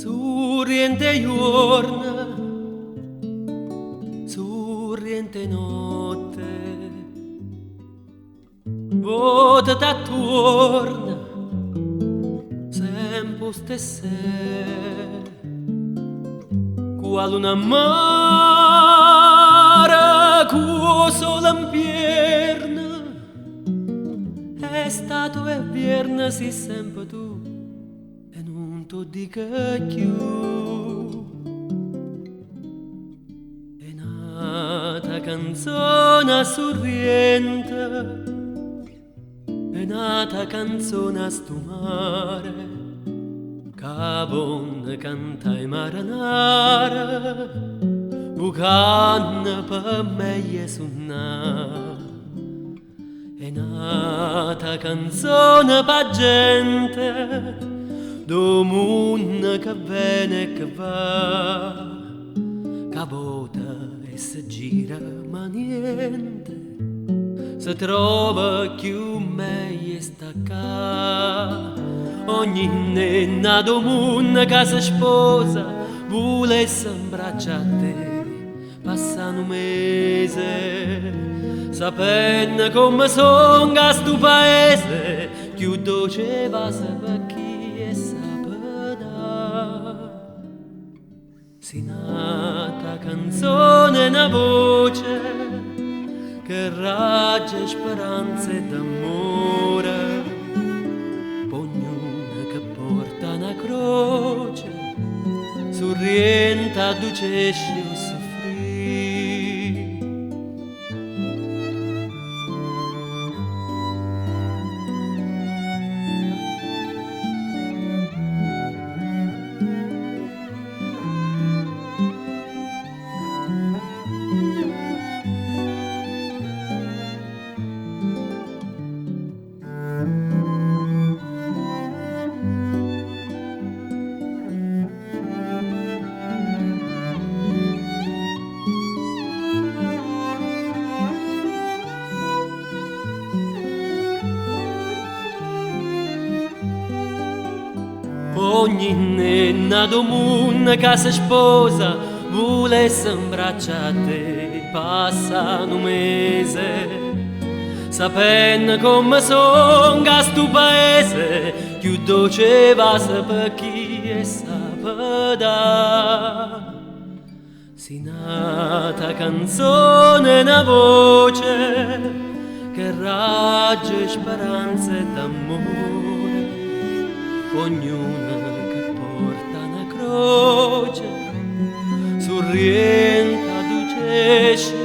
Sorriente giorno, sorriente notte, vota t'attorna, sempre stesse, qual una mare, cuo solo in pierna, è stato e vierna si sempre tu. Tu dica più è nata canzone sorriente, è nata canzone a stumare, che buona canta e maranara, bucanna per me suonare. È nata canzone per gente, do mondo che viene e che va, che vota e si gira ma niente, si trova più meglio stacca. Ogni nenna do mondo che si sposa vuole s'abbraccia a te, passa un mese, sapendo come son a sto paese, più dolce va per chi si nata canzone una voce che raggia speranze d'amore, ognuna che porta una croce, sorrienta ducesce o soffrì. Ogni nenna do mondo che si sposa vuole s'abbraccia a te, passa un mese, sapendo come son a sto paese, più dolce va per chi è sapeda. Si nata canzone una voce che raggia speranze d'amore, ognuna che porta una croce, sorrienta ducesce